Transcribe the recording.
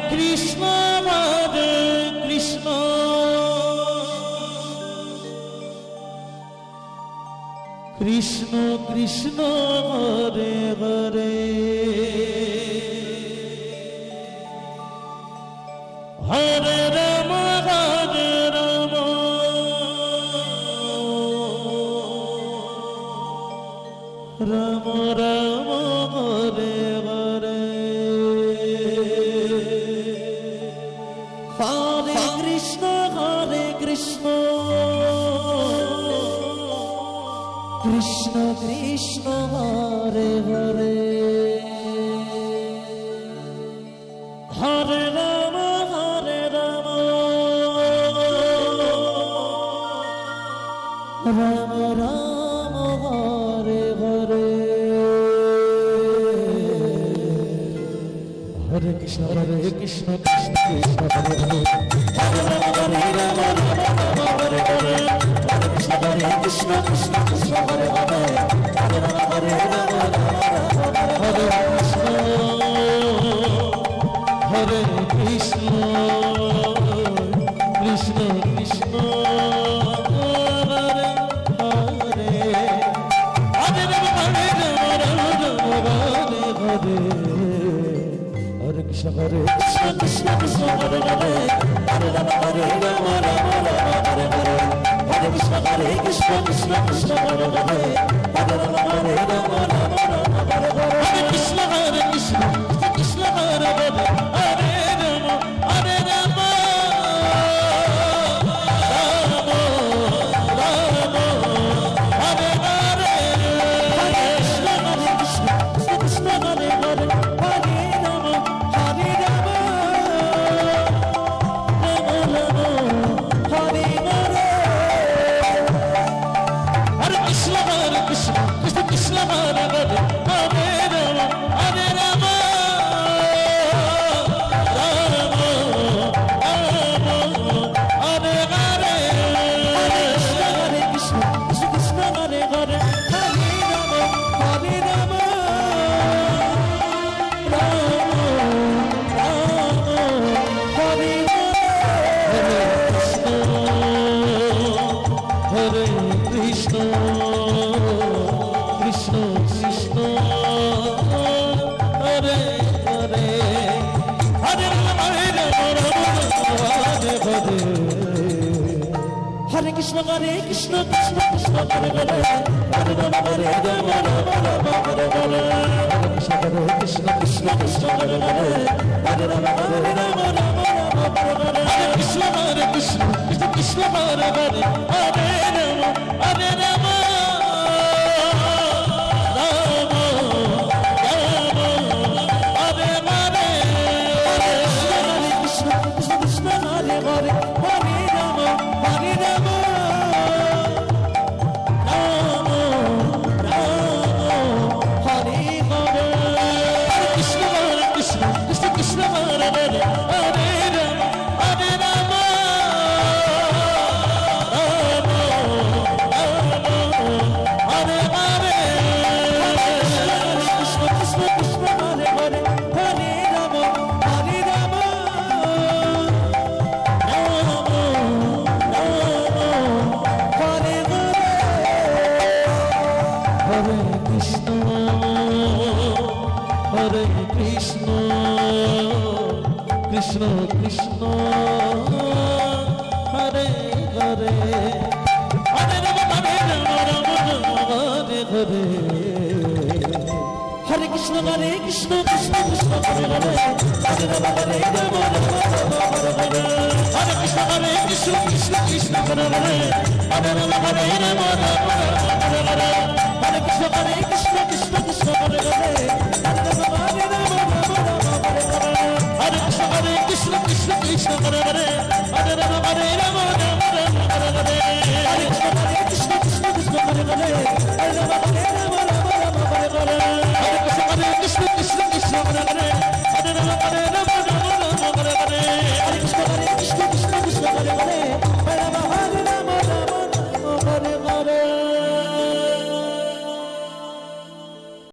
Krishna Hare Krishna Krishna Krishna Hare Hare Hare Ram Ram Ram Hare Hare Hare Krishna Krishna Krishna Hare Hare Hare Ram Ram Ram Hare Hare Hare Krishna Krishna Krishna Hare Hare Hare Ram Hare Hare Hare Krishna Krishna Krishna Krishna Hare Hare Hare Ram Hare Hare Krishna Hare Krishna Krishna Krishna Hare Hare Hare Ram Hare Krishna Krishna Krishna Hare Hare Hare Ram Hare Ram Hare Hare Hare Krishna Krishna Krishna Hare Hare Hare Ram Hare Ram Hare Hare Hare Krishna Krishna Krishna Hare Hare Hare Ram Hare Ram Ram Ram Hare Hare Hare Krishna Krishna Hare Hare Hare Ram Hare Ram Ram Ram Hare Hare Hare Krishna Krishna Krishna Hare Hare Hare Ram Hare Ram Ram Ram Hare Hare Hare Krishna Krishna Hare Hare Hare Ram Hare Ram Ram Ram Hare Hare Krishna Krishna Krishna Hare Hare Hare Ram Hare Hare Hare Krishna Krishna Krishna Hare Hare Hare Ram Hare Ram Hare Hare Hare Krishna Krishna Krishna Hare Hare Hare Ram Hare Ram Hare Hare Hare Krishna Krishna Krishna Hare Hare Hare Ram Hare Ram Ram Ram Hare Hare Hare Krishna Krishna Hare Hare Hare Ram Hare Ram Ram Ram Hare Hare Hare Krishna Krishna Hare Hare Hare Ram Hare Ram Ram Ram Hare Hare Krishna Krishna Hare Hare Hare Ram Hare Ram Hare Krishna Krishna Krishna Hare Hare Hare Ram Hare Hare Hare Krishna Krishna Krishna Hare Hare Hare Ram Hare Ram Hare Hare Hare Krishna Krishna Krishna Hare Hare Hare Ram Hare Ram Hare Hare Hare Krishna Krishna Krishna Hare Hare Hare Ram Hare Ram Hare Hare Hare Krishna Krishna Hare Hare Hare Ram Hare Ram Hare Hare Hare Krishna Krishna Hare Hare Hare Ram Hare Ram Hare Hare Hare Krishna Krishna Krishna Hare Hare